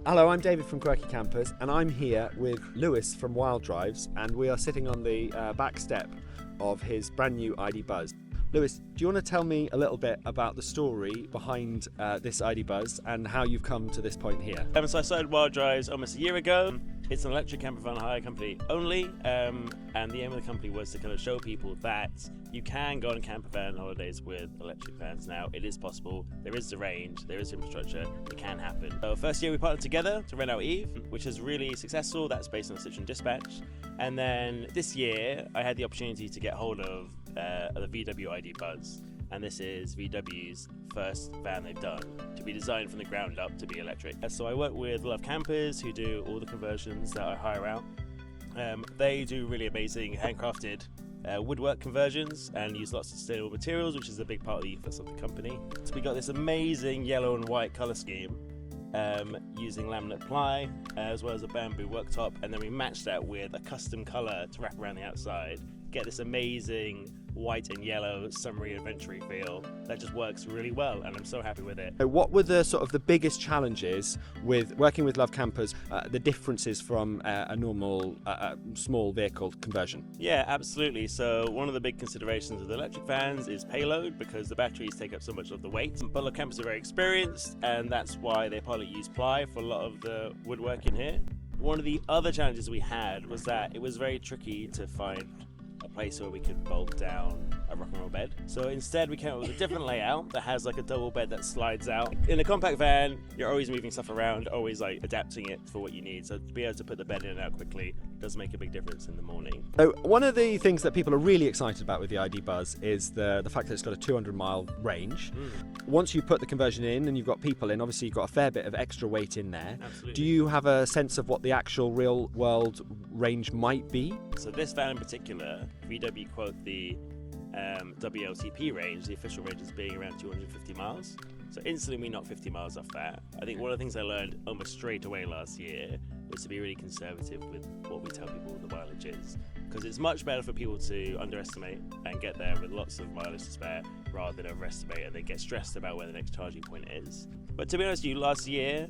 Hello, I'm David from Quirky Campers, and I'm here with Lewis from Wild Drives, and we are sitting on the back step of his brand new ID Buzz. Lewis, do you want to tell me a little bit about the story behind this ID Buzz and how you've come to this point here? So I started Wild Drives almost a year ago. It's an electric campervan hire company only, and the aim of the company was to kind of show people that you can go on campervan holidays with electric vans now. It is possible. There is the range, there is infrastructure, it can happen. So first year we partnered together to rent out EVE, which is really successful. That's based on Ffrench dispatch. And then this year I had the opportunity to get hold of the VW ID Buzz. And this is VW's first van they've done to be designed from the ground up to be electric. So I work with Love Campers, who do all the conversions that I hire out. They do really amazing handcrafted woodwork conversions and use lots of sustainable materials, which is a big part of the ethos of the company. So we got this amazing yellow and white color scheme using laminate ply as well as a bamboo worktop, and then we matched that with a custom color to wrap around the outside. Get this amazing white and yellow summery adventure feel that just works really well, and I'm so happy with it. What were the biggest challenges with working with Love Campers, the differences from a normal small vehicle conversion? Yeah, absolutely. So one of the big considerations of the electric vans is payload, because the batteries take up so much of the weight. But Love Campers are very experienced, and that's why they partly use ply for a lot of the woodwork in here. One of the other challenges we had was that it was very tricky to find a place where we could bolt down a rock and roll bed. So instead we came up with a different layout that has like a double bed that slides out. In a compact van, you're always moving stuff around, always like adapting it for what you need. So to be able to put the bed in and out quickly does make a big difference in the morning. So one of the things that people are really excited about with the ID Buzz is the fact that it's got a 200-mile range. Once you put the conversion in and you've got people in, obviously you've got a fair bit of extra weight in there. Absolutely. Do you have a sense of what the actual real world range might be? So this van in particular, VW quote the WLTP range, the official range, as being around 250 miles. So instantly we knocked 50 miles off that. I think one of the things I learned almost straight away last year was to be really conservative with what we tell people the mileage is, because it's much better for people to underestimate and get there with lots of mileage to spare rather than overestimate and then get stressed about where the next charging point is. But to be honest with you, last year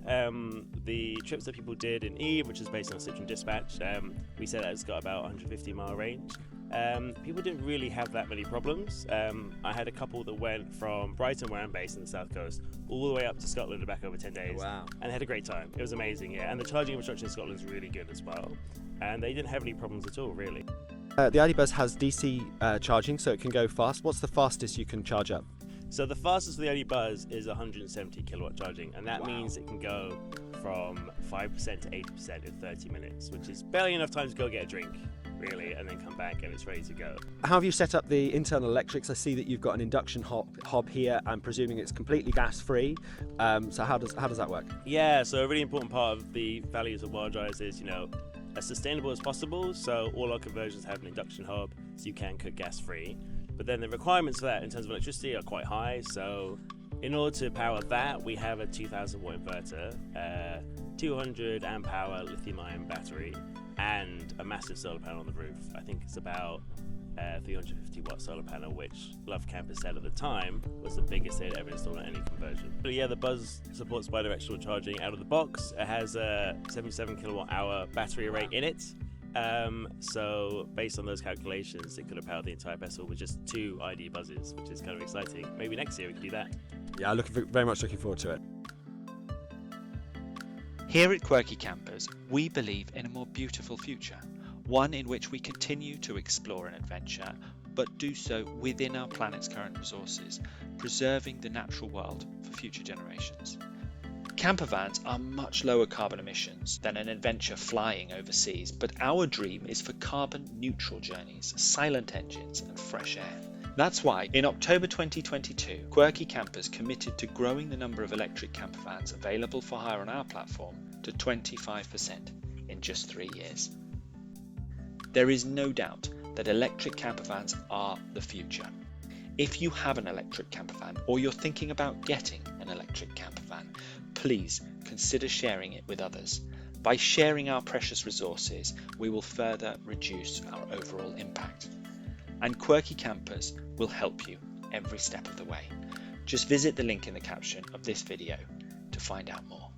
the trips that people did in EVE, which is based on Ffrench dispatch, we said that it's got about 150 mile range. People didn't really have that many problems. I had a couple that went from Brighton, where I'm based in the south coast, all the way up to Scotland and back over 10 days. Wow. And had a great time. It was amazing, yeah. And the charging infrastructure in Scotland is really good as well. And they didn't have any problems at all, really. The ID Buzz has DC charging, so it can go fast. What's the fastest you can charge up? So the fastest for the ID Buzz is 170 kilowatt charging, and that means it can go from 5% to 80% in 30 minutes, which is barely enough time to go get a drink, really, and then come back and it's ready to go. How have you set up the internal electrics? I see that you've got an induction hob here. I'm presuming it's completely gas-free. So how does that work? Yeah, so a really important part of the values of Wild Drives is, as sustainable as possible. So all our conversions have an induction hob, so you can cook gas-free. But then the requirements for that in terms of electricity are quite high. So in order to power that, we have a 2,000 watt inverter, 200 amp hour lithium-ion battery, and a massive solar panel on the roof. I think it's about 350 watt solar panel, which Love Campers said at the time was the biggest they'd ever installed on any conversion. But yeah, the Buzz supports bidirectional charging out of the box. It has a 77 kilowatt hour battery array in it. So based on those calculations, it could have powered the entire vessel with just 2 ID Buzzes, which is kind of exciting. Maybe next year we can do that. Yeah, very much looking forward to it. Here at Quirky Campers, we believe in a more beautiful future, one in which we continue to explore an adventure, but do so within our planet's current resources, preserving the natural world for future generations. Campervans are much lower carbon emissions than an adventure flying overseas, but our dream is for carbon neutral journeys, silent engines and fresh air. That's why, in October 2022, Quirky Campers committed to growing the number of electric campervans available for hire on our platform to 25% in just 3 years. There is no doubt that electric campervans are the future. If you have an electric campervan or you're thinking about getting an electric campervan, please consider sharing it with others. By sharing our precious resources, we will further reduce our overall impact. And Quirky Campers will help you every step of the way. Just visit the link in the caption of this video to find out more.